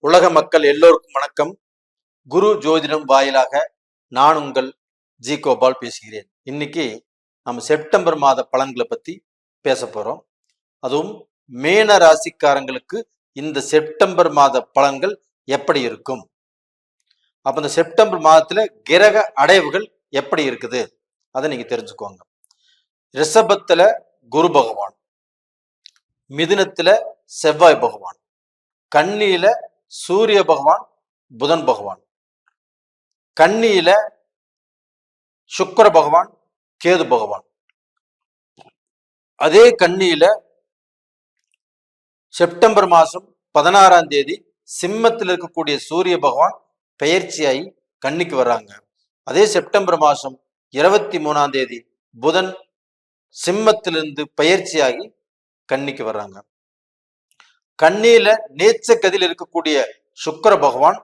உலக மக்கள் எல்லோருக்கும் வணக்கம். குரு ஜோதிடம் வாயிலாக நான் உங்கள் ஜி கோபால் பேசுகிறேன். இன்னைக்கு நம்ம செப்டம்பர் மாத பலன்களை பத்தி பேச போறோம். அதுவும் மீன ராசிக்காரங்களுக்கு இந்த செப்டம்பர் மாத பலன்கள் எப்படி இருக்கும், அப்ப இந்த செப்டம்பர் மாதத்துல கிரக அடைவுகள் எப்படி இருக்குது அதை நீங்க தெரிஞ்சுக்கோங்க. ரிஷபத்துல குரு பகவான், மிதுனத்துல செவ்வாய் பகவான், கன்னியில சூரிய பகவான் புதன் பகவான், கன்னியில சுக்கிர பகவான் கேது பகவான், அதே கன்னியில செப்டம்பர் மாசம் 16ஆம் தேதி சிம்மத்தில் இருக்கக்கூடிய சூரிய பகவான் பெயர்ச்சியாகி கன்னிக்கு வர்றாங்க. அதே செப்டம்பர் மாசம் 23ஆம் தேதி புதன் சிம்மத்திலிருந்து பெயர்ச்சியாகி கன்னிக்கு வர்றாங்க. கன்னியில நேச்ச கதியில் இருக்கக்கூடிய சுக்கிர பகவான்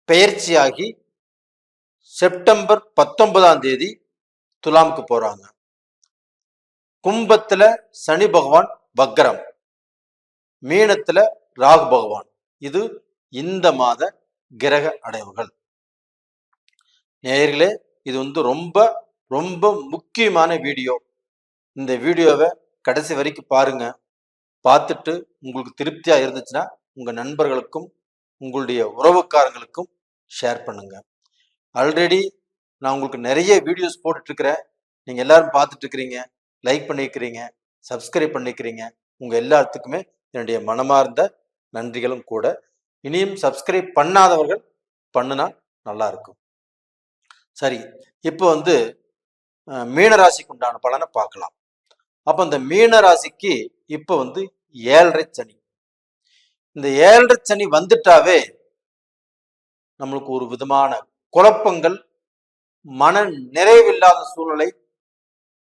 பெயர்ச்சியாகி செப்டம்பர் 19ஆம் தேதி துலாமுக்கு போறாங்க. கும்பத்துல சனி பகவான் வக்ரம், மீனத்துல ராகு பகவான். இது இந்த மாத கிரக அடைவுகள். நேயர்களே, இது ரொம்ப ரொம்ப முக்கியமான வீடியோ. இந்த வீடியோவை கடைசி வரைக்கும் பாருங்க. பார்த்துட்டு உங்களுக்கு திருப்தியா இருந்துச்சுன்னா உங்க நண்பர்களுக்கும் உங்களுடைய உறவுக்காரங்களுக்கும் ஷேர் பண்ணுங்க. ஆல்ரெடி நான் உங்களுக்கு நிறைய வீடியோஸ் போட்டுட்டு இருக்கிறேன். நீங்க எல்லாரும் பார்த்துட்டு இருக்கிறீங்க, லைக் பண்ணிக்கிறீங்க, சப்ஸ்கிரைப் பண்ணிக்கிறீங்க. உங்க எல்லாத்துக்குமே என்னுடைய மனமார்ந்த நன்றிகளும் கூட. இனியும் சப்ஸ்கிரைப் பண்ணாதவர்கள் பண்ணுனா நல்லா இருக்கும். சரி, இப்போ மீனராசிக்கு உண்டான பலனை பார்க்கலாம். அப்ப இந்த மீன ராசிக்கு இப்ப 7.5 சனி. இந்த 7.5 சனி வந்துட்டாவே நம்மளுக்கு ஒரு விதமான குழப்பங்கள், மன நிறைவில்லாத சூழ்நிலை.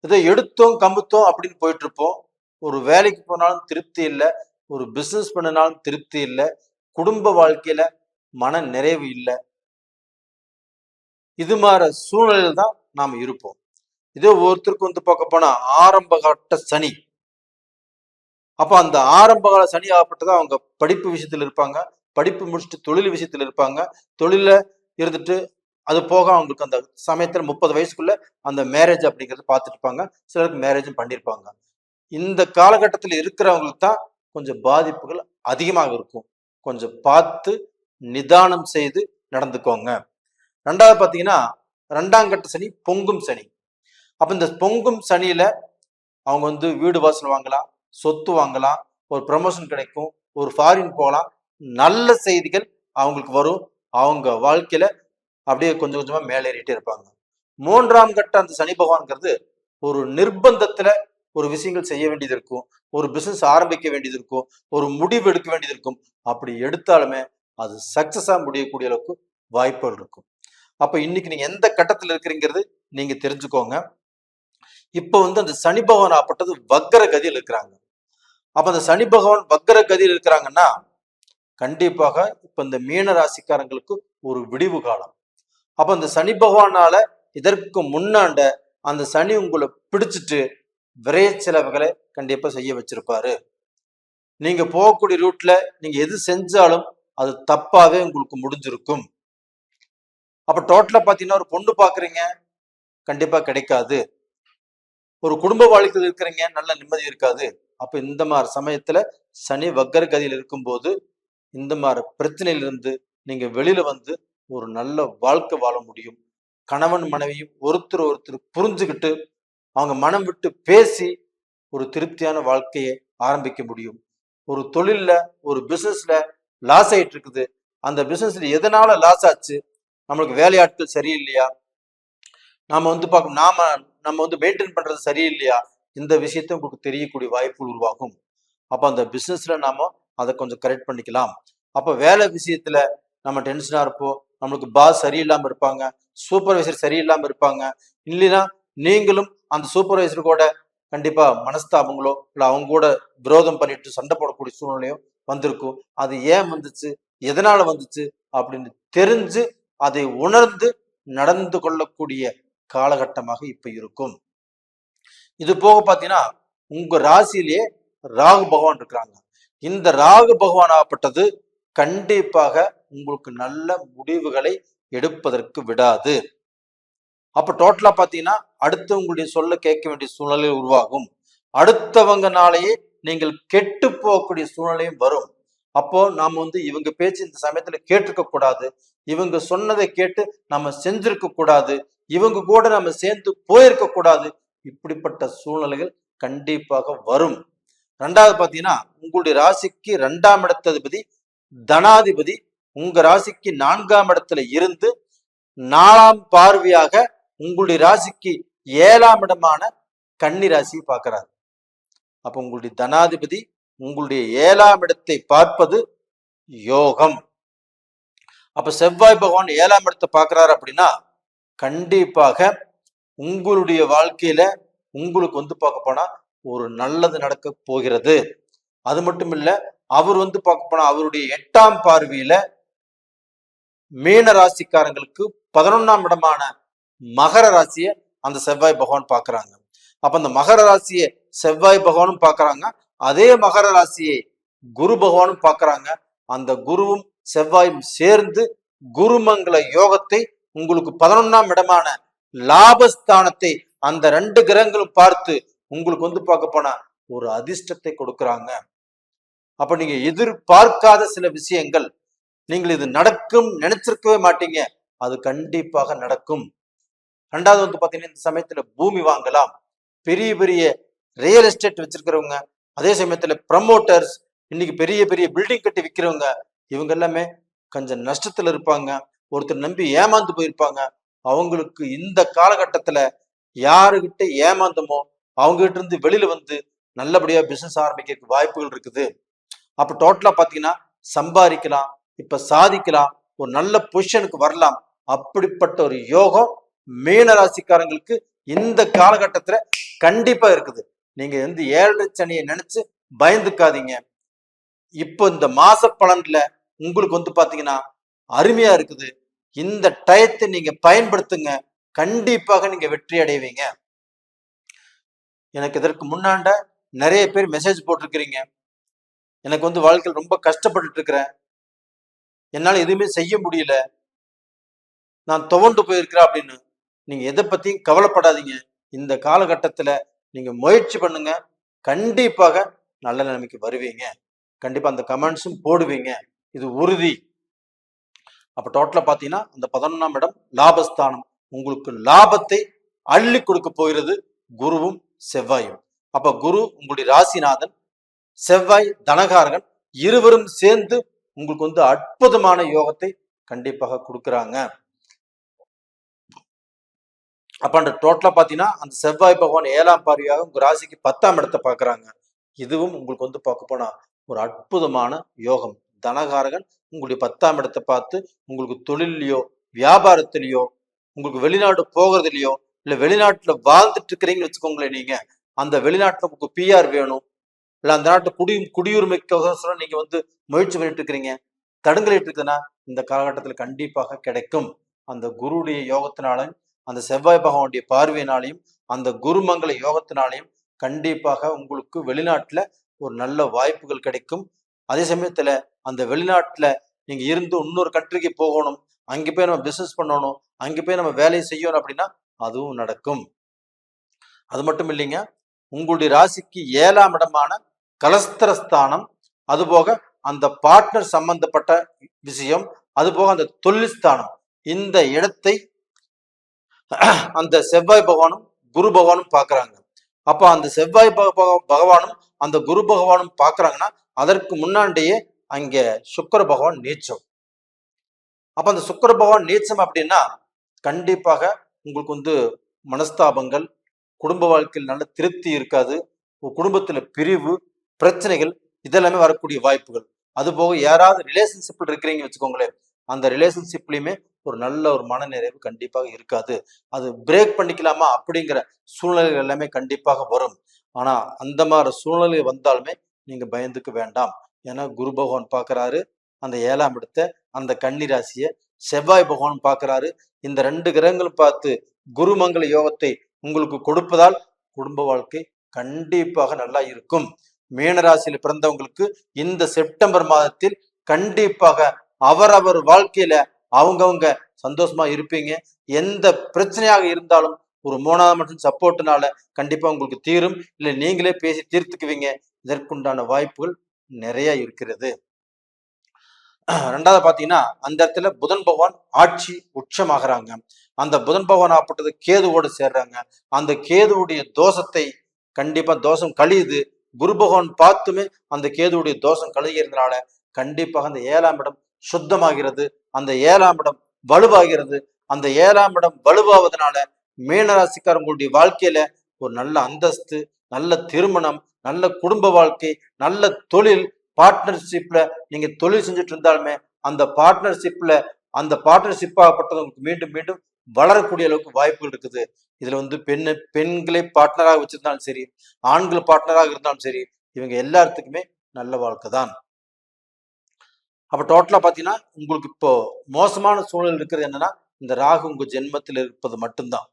இதை எடுத்தோம் கம்புத்தோம் அப்படின்னு போயிட்டு இருப்போம். ஒரு வேலைக்கு போனாலும் திருப்தி இல்லை, ஒரு பிசினஸ் பண்ணினாலும் திருப்தி இல்லை, குடும்ப வாழ்க்கையில மன நிறைவு இல்லை. இது மாதிரி சூழ்நிலையில் தான் நாம் இருப்போம். இதே ஒருத்தருக்கு பார்க்க போனா ஆரம்ப கட்ட சனி. அப்ப அந்த ஆரம்ப கால சனி ஆகப்பட்டதான் அவங்க படிப்பு விஷயத்துல இருப்பாங்க, படிப்பு முடிச்சுட்டு தொழில் விஷயத்துல இருப்பாங்க, தொழில இருந்துட்டு அது போக அவங்களுக்கு அந்த சமயத்துல 30 வயசுக்குள்ள அந்த மேரேஜ் அப்படிங்கறது பார்த்துட்டு இருப்பாங்க. சிலருக்கு மேரேஜும் பண்ணியிருப்பாங்க. இந்த காலகட்டத்தில் இருக்கிறவங்களுக்கு தான் கொஞ்சம் பாதிப்புகள் அதிகமாக இருக்கும். கொஞ்சம் பார்த்து நிதானம் செய்து நடந்துக்கோங்க. ரெண்டாவது பாத்தீங்கன்னா 2ஆம் கட்ட சனி பொங்கும் சனி. அப்ப இந்த பொங்கும் சனியில அவங்க வீடு வாசல் வாங்கலாம், சொத்து வாங்கலாம், ஒரு ப்ரமோஷன் கிடைக்கும், ஒரு ஃபாரின் போகலாம், நல்ல செய்திகள் அவங்களுக்கு வரும். அவங்க வாழ்க்கையில அப்படியே கொஞ்சம் கொஞ்சமா மேலேறிட்டே இருப்பாங்க. 3ஆம் கட்ட அந்த சனி பகவான்கிறது ஒரு நிர்பந்தத்துல ஒரு விஷயங்கள் செய்ய வேண்டியது இருக்கும், ஒரு பிசினஸ் ஆரம்பிக்க வேண்டியது இருக்கும், ஒரு முடிவு எடுக்க வேண்டியது இருக்கும். அப்படி எடுத்தாலுமே அது சக்சஸா முடியக்கூடிய அளவுக்கு வாய்ப்புகள் இருக்கும். அப்ப இன்னைக்கு நீங்க எந்த கட்டத்துல இருக்கிறீங்கிறது நீங்க தெரிஞ்சுக்கோங்க. இப்ப அந்த சனி பகவான் ஆப்பட்டது வக்கர கதியில் இருக்கிறாங்க. அப்ப அந்த சனி பகவான் வக்கர கதியில் இருக்கிறாங்கன்னா கண்டிப்பாக இப்ப இந்த மீன ராசிக்காரங்களுக்கு ஒரு விடிவு காலம். அப்ப அந்த சனி பகவானால இதற்கு முன்னாண்ட அந்த சனி உங்களை பிடிச்சிட்டு விரைய செலவுகளை கண்டிப்பா செய்ய வச்சிருப்பாரு. நீங்க போகக்கூடிய ரூட்ல நீங்க எது செஞ்சாலும் அது தப்பாவே உங்களுக்கு முடிஞ்சிருக்கும். அப்ப டோட்டலா பாத்தீங்கன்னா ஒரு பொண்ணு பாக்குறீங்க, கண்டிப்பா கிடைக்காது. ஒரு குடும்ப வாழ்க்கையில் இருக்கிறீங்க, நல்ல நிம்மதி இருக்காது. அப்ப இந்த மாதிரி சமயத்துல சனி வக்கர கதியில் இருக்கும்போது இந்த மாதிரி பிரச்சனையிலிருந்து நீங்க வெளியில ஒரு நல்ல வாழ்க்கை வாழ முடியும். கணவன் மனைவியும் ஒருத்தர் புரிஞ்சுக்கிட்டு அவங்க மனம் விட்டு பேசி ஒரு திருப்தியான வாழ்க்கையை ஆரம்பிக்க முடியும். ஒரு தொழில்ல ஒரு பிசினஸ்ல லாஸ் ஆயிட்டு இருக்குது, அந்த பிசினஸ்ல எதனால லாஸ் ஆச்சு, நம்மளுக்கு வேலையாட்கள் சரியில்லையா, நாம பார்க்கணும், நம்ம மெயின்டைன் பண்றது சரியில்லையா, இந்த விஷயத்த உங்களுக்கு தெரியக்கூடிய வாய்ப்பு உருவாகும். அப்ப அந்த பிசினஸ்ல நாம அதை கொஞ்சம் கரெக்ட் பண்ணிக்கலாம். அப்ப வேலை விஷயத்துல நம்ம டென்ஷனா இருப்போம், நம்மளுக்கு பாஸ் சரியில்லாம இருப்பாங்க, சூப்பர்வைசர் சரியில்லாம இருப்பாங்க. இல்லைன்னா நீங்களும் அந்த சூப்பர்வைசர் கூட கண்டிப்பா மனஸ்தாபங்களோ இல்ல அவங்க கூட விரோதம் பண்ணிட்டு சண்டை போடக்கூடிய சூழ்நிலையும் வந்திருக்கும். அது ஏன் வந்துச்சு, எதனால வந்துச்சு அப்படின்னு தெரிஞ்சு அதை உணர்ந்து நடந்து கொள்ளக்கூடிய காலகட்டமாக இப்ப இருக்கும். இது போக பாத்தீங்கன்னா உங்க ராசியிலேயே ராகு பகவான் இருக்கிறாங்க. இந்த ராகு பகவான் ஆகப்பட்டது கண்டிப்பாக உங்களுக்கு நல்ல முடிவுகளை எடுப்பதற்கு விடாது. அப்ப டோட்டலா பாத்தீங்கன்னா அடுத்தவங்களுடைய சொல்ல கேட்க வேண்டிய சூழ்நிலை உருவாகும். அடுத்தவங்கனாலேயே நீங்கள் கெட்டு போகக்கூடிய சூழ்நிலையும் வரும். அப்போ நாம இவங்க பேச்சு இந்த சமயத்துல கேட்டிருக்க கூடாது, இவங்க சொன்னதை கேட்டு நம்ம செஞ்சிருக்க கூடாது, இவங்க கூட நம்ம சேர்ந்து போயிருக்க கூடாது. இப்படிப்பட்ட சூழ்நிலைகள் கண்டிப்பாக வரும். ரெண்டாவது பாத்தீங்கன்னா உங்களுடைய ராசிக்கு 2ஆம் இடத்ததிபதி தனாதிபதி உங்க ராசிக்கு 4ஆம் இடத்துல இருந்து 4ஆம் பார்வையாக உங்களுடைய ராசிக்கு 7ஆம் இடமான கன்னி ராசியை பார்க்கிறார். அப்ப உங்களுடைய தனாதிபதி உங்களுடைய 7ஆம் இடத்தை பார்ப்பது யோகம். அப்ப செவ்வாய் பகவான் 7ஆம் இடத்தை பார்க்கிறார் அப்படின்னா கண்டிப்பாக உங்களுடைய வாழ்க்கையில உங்களுக்கு பார்க்க போனா ஒரு நல்லது நடக்க போகிறது. அது மட்டும் இல்ல, அவர் பார்க்க போனா அவருடைய 8ஆம் பார்வையில மீன ராசிக்காரங்களுக்கு 11ஆம் இடமான மகர ராசியை அந்த செவ்வாய் பகவான் பார்க்கறாங்க. அப்ப அந்த மகர ராசியை செவ்வாய் பகவானும் பார்க்கறாங்க, அதே மகர ராசியை குரு பகவானும் பார்க்கறாங்க. அந்த குருவும் செவ்வாயும் சேர்ந்து குருமங்கள யோகத்தை உங்களுக்கு 11ஆம் இடமான லாபஸ்தானத்தை அந்த 2 கிரகங்களும் பார்த்து உங்களுக்கு பார்க்க போனா ஒரு அதிர்ஷ்டத்தை கொடுக்கறாங்க. அப்ப நீங்க எதிர்பார்க்காத சில விஷயங்கள், நீங்கள் இது நடக்கும் நினைச்சிருக்கவே மாட்டீங்க, அது கண்டிப்பாக நடக்கும். ரெண்டாவது பாத்தீங்கன்னா இந்த சமயத்துல பூமி வாங்கலாம். பெரிய பெரிய ரியல் எஸ்டேட் வச்சிருக்கிறவங்க, அதே சமயத்துல ப்ரமோட்டர்ஸ், இன்னைக்கு பெரிய பெரிய பில்டிங் கட்டி விற்கிறவங்க, இவங்க எல்லாமே கொஞ்சம் நஷ்டத்துல இருப்பாங்க. ஒருத்தர் நம்பி ஏமாந்து போயிருப்பாங்க. அவங்களுக்கு இந்த காலகட்டத்துல யாருகிட்ட ஏமாந்தமோ அவங்க கிட்ட இருந்து வெளியில நல்லபடியா பிசினஸ் ஆரம்பிக்க வாய்ப்புகள் இருக்குது. அப்ப டோட்டலா பாத்தீங்கன்னா சம்பாதிக்கலாம், இப்ப சாதிக்கலாம், ஒரு நல்ல பொசிஷனுக்கு வரலாம். அப்படிப்பட்ட ஒரு யோகம் மீன ராசிக்காரங்களுக்கு இந்த காலகட்டத்துல கண்டிப்பா இருக்குது. நீங்க 7 சனியை நினைச்சு பயந்துக்காதீங்க. இப்ப இந்த மாச பலன்ல உங்களுக்கு பாத்தீங்கன்னா அருமையா இருக்குது. இந்த டயத்தை நீங்க பயன்படுத்துங்க, கண்டிப்பாக நீங்க வெற்றி அடைவீங்க. எனக்கு இதற்கு முன்னாண்ட நிறைய பேர் மெசேஜ் போட்டிருக்கிறீங்க, எனக்கு வாழ்க்கையில் ரொம்ப கஷ்டப்பட்டு இருக்கிறேன், என்னால எதுவுமே செய்ய முடியல, நான் துவண்டு போயிருக்கிறேன் அப்படின்னு. நீங்க எதை பத்தியும் கவலைப்படாதீங்க. இந்த காலகட்டத்துல நீங்க முயற்சி பண்ணுங்க, கண்டிப்பாக நல்ல நிலைமைக்கு வருவீங்க. கண்டிப்பா அந்த கமெண்ட்ஸும் போடுவீங்க, இது உறுதி. அப்ப டோட்டலா பாத்தீங்கன்னா அந்த 11ஆம் இடம் லாபஸ்தானம், உங்களுக்கு லாபத்தை அள்ளி கொடுக்க போகிறது குருவும் செவ்வாயும். அப்ப குரு உங்களுடைய ராசிநாதன், செவ்வாய் தனகாரகன், இருவரும் சேர்ந்து உங்களுக்கு அற்புதமான யோகத்தை கண்டிப்பாக கொடுக்குறாங்க. அப்ப அந்த டோட்டலா பாத்தீங்கன்னா அந்த செவ்வாய் பகவான் 7ஆம் பார்வையாக உங்க ராசிக்கு 10ஆம் இடத்தை பார்க்கறாங்க. இதுவும் உங்களுக்கு பார்க்க போனா ஒரு அற்புதமான யோகம். தனகாரகன் உங்களுடைய 10ஆம் இடத்தை பார்த்து உங்களுக்கு தொழிலையோ வியாபாரத்திலேயோ உங்களுக்கு வெளிநாடு போகிறதுலையோ இல்ல வெளிநாட்டுல வாழ்ந்துட்டு இருக்கிறீங்கன்னு வச்சுக்கோங்களேன், நீங்க அந்த வெளிநாட்டுல உங்களுக்கு பிஆர் வேணும், இல்ல அந்த நாட்டு குடியுரிமைக்காக நீங்க முயற்சி பண்ணிட்டு இருக்கிறீங்க, தடுங்கலிட்டு இருக்குதுன்னா இந்த காலகட்டத்தில் கண்டிப்பாக கிடைக்கும். அந்த குருடைய யோகத்தினாலும் அந்த செவ்வாய் பகவானுடைய பார்வையினாலையும் அந்த குருமங்கள யோகத்தினாலையும் கண்டிப்பாக உங்களுக்கு வெளிநாட்டுல ஒரு நல்ல வாய்ப்புகள் கிடைக்கும். அதே சமயத்துல அந்த வெளிநாட்டுல நீங்க இருந்து இன்னொரு கண்ட்ரிக்கு போகணும், அங்க போய் நம்ம பிசினஸ் பண்ணணும், அங்க போய் நம்ம வேலையை செய்யணும் அப்படின்னா அதுவும் நடக்கும். அது மட்டும் இல்லைங்க, உங்களுடைய ராசிக்கு 7ஆம் இடமான கலஸ்திரஸ்தானம், அதுபோக அந்த பார்ட்னர் சம்பந்தப்பட்ட விஷயம், அதுபோக அந்த தொழில் ஸ்தானம், இந்த இடத்தை அந்த செவ்வாய் பகவானும் குரு பகவானும் பாக்குறாங்க. அப்ப அந்த செவ்வாய் பகவானும் அந்த குரு பகவானும் பாக்குறாங்கன்னா அதற்கு முன்னாடியே அங்க சுக்கிர பகவான் நீச்சம். அப்ப அந்த சுக்கிர பகவான் நீச்சம் அப்படின்னா கண்டிப்பாக உங்களுக்கு மனஸ்தாபங்கள், குடும்ப வாழ்க்கையில் நல்ல திருப்தி இருக்காது, குடும்பத்துல பிரிவு பிரச்சனைகள் இதெல்லாமே வரக்கூடிய வாய்ப்புகள். அது போக யாராவது ரிலேஷன்ஷிப்ல இருக்கிறீங்க வச்சுக்கோங்களேன், அந்த ரிலேஷன்ஷிப்லயுமே ஒரு நல்ல ஒரு மனநிறைவு கண்டிப்பாக இருக்காது. அது பிரேக் பண்ணிக்கலாமா அப்படிங்கிற சூழ்நிலைகள் எல்லாமே கண்டிப்பாக வரும். ஆனா அந்த மாதிரி சூழ்நிலை வந்தாலுமே நீங்க பயந்துக்க வேண்டாம். ஏன்னா குரு பகவான் பாக்குறாரு அந்த 7ஆம் இடத்தை, அந்த கன்னி ராசியை செவ்வாய் பகவான் பாக்குறாரு. இந்த 2 கிரகங்களும் பார்த்து குருமங்கள யோகத்தை உங்களுக்கு கொடுப்பதால் குடும்ப வாழ்க்கை கண்டிப்பாக நல்லா இருக்கும். மீனராசியில் பிறந்தவங்களுக்கு இந்த செப்டம்பர் மாதத்தில் கண்டிப்பாக அவரவர் வாழ்க்கையில அவங்கவுங்க சந்தோஷமா இருப்பீங்க. எந்த பிரச்சனையாக இருந்தாலும் ஒரு 3வது மனுஷன் சப்போர்ட்னால கண்டிப்பா உங்களுக்கு தீரும். இல்லை நீங்களே பேசி தீர்த்துக்குவீங்க. இதற்குண்டான வாய்ப்புகள் நிறைய இருக்கிறது. 2வது பாத்தீங்கன்னா அந்த இடத்துல புதன் பகவான் ஆட்சி உச்சமாகறாங்க. அந்த புதன் பகவான் ஆப்பட்டது கேதுவோடு சேர்றாங்க. அந்த கேதுவுடைய தோஷத்தை கண்டிப்பா தோஷம் கழியுது. குரு பகவான் பார்த்துமே அந்த கேதுவுடைய தோஷம் கழிகிறதுனால கண்டிப்பாக அந்த 7ஆம் இடம் சுத்தமாகிறது. அந்த 7ஆம் இடம் வலுவாகிறது. அந்த 7ஆம் இடம் வலுவாவதனால மீனராசிக்காரங்களுடைய வாழ்க்கையில ஒரு நல்ல அந்தஸ்து, நல்ல திருமணம், நல்ல குடும்ப வாழ்க்கை, நல்ல தொழில், பார்ட்னர்ஷிப்ல நீங்க தொழில் செஞ்சுட்டு இருந்தாலுமே அந்த பார்ட்னர்ஷிப் ஆகப்பட்டது உங்களுக்கு மீண்டும் மீண்டும் வளரக்கூடிய அளவுக்கு வாய்ப்புகள் இருக்குது. இதுல பெண்களை பார்ட்னராக வச்சிருந்தாலும் சரி, ஆண்கள் பார்ட்னராக இருந்தாலும் சரி, இவங்க எல்லாத்துக்குமே நல்ல வாழ்க்கை தான். அப்ப டோட்டலா பாத்தீங்கன்னா உங்களுக்கு இப்போ மோசமான சூழல் இருக்கிறது என்னன்னா, இந்த ராகு உங்க ஜென்மத்தில் இருப்பது மட்டும்தான்.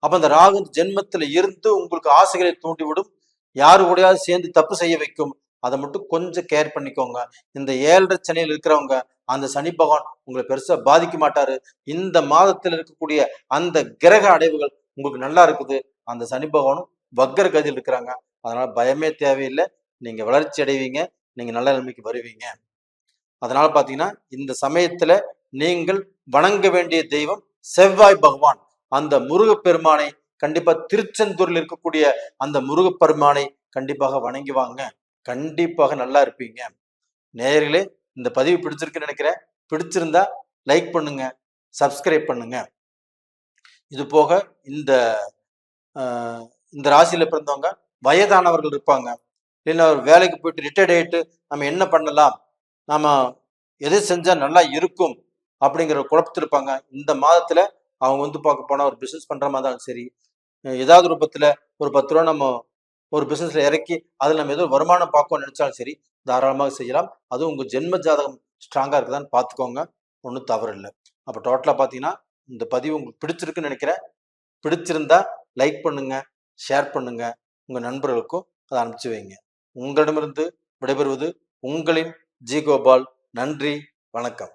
அப்ப அந்த ராகு ஜென்மத்தில் இருந்து உங்களுக்கு ஆசைகளை தூண்டிவிடும். யாரு கூடயாவது சேர்ந்து தப்பு செய்ய வைக்கும். அதை மட்டும் கொஞ்சம் கேர் பண்ணிக்கோங்க. இந்த 7.5 சனியில் இருக்கிறவங்க அந்த சனி பகவான் உங்களை பெருசா பாதிக்க மாட்டாரு. இந்த மாதத்தில் இருக்கக்கூடிய அந்த கிரக அடைவுகள் உங்களுக்கு நல்லா இருக்குது. அந்த சனி பகவானும் வக்கர கதியில் இருக்கிறாங்க. அதனால பயமே தேவையில்லை. நீங்க வளர்ச்சி அடைவீங்க. நீங்க நல்ல நிலைமைக்கு வருவீங்க. அதனால பாத்தீங்கன்னா இந்த சமயத்துல நீங்கள் வணங்க வேண்டிய தெய்வம் செவ்வாய் பகவான். அந்த முருகப்பெருமானை கண்டிப்பா திருச்செந்தூரில் இருக்கக்கூடிய அந்த முருகப்பெருமானை கண்டிப்பாக வணங்கி வாங்க. கண்டிப்பாக நல்லா இருப்பீங்க. நேயர்களே, இந்த பதிவு பிடிச்சிருக்குன்னு நினைக்கிறேன். பிடிச்சிருந்தா லைக் பண்ணுங்க, சப்ஸ்கிரைப் பண்ணுங்க. இது போக இந்த இந்த ராசியில பிறந்தவங்க வயதானவர்கள் இருப்பாங்க. இல்லைன்னா ஒரு வேலைக்கு போயிட்டு ரிட்டையர்ட் ஆயிட்டு நம்ம என்ன பண்ணலாம், நாம எது செஞ்சா நல்லா இருக்கும் அப்படிங்கிற குழப்பத்தில் இருப்பாங்க. இந்த மாதத்துல அவங்க பார்க்க போனா ஒரு பிசினஸ் பண்ற மாதிரி இருந்தாலும் சரி, ஏதாவது ரூபத்துல ஒரு 10 ரூபா நம்ம ஒரு பிசினஸ்ல இறக்கி அதுல நம்ம ஏதோ வருமானம் பார்க்கணும்னு நினைச்சாலும் சரி, தாராளமாக செய்யலாம். அதுவும் உங்க ஜென்ம ஜாதகம் ஸ்ட்ராங்கா இருக்குதான்னு பார்த்துக்கோங்க. ஒன்றும் தவறு இல்லை. அப்ப டோட்டலா பாத்தீங்கன்னா இந்த பதிவு உங்களுக்கு பிடிச்சிருக்குன்னு நினைக்கிறேன். பிடிச்சிருந்தா லைக் பண்ணுங்க, ஷேர் பண்ணுங்க, உங்க நண்பர்களுக்கும் அதை அனுப்பிச்சு வைங்க. உங்களிடமிருந்து விடைபெறுவது உங்களின் ஜி கோபால். நன்றி, வணக்கம்.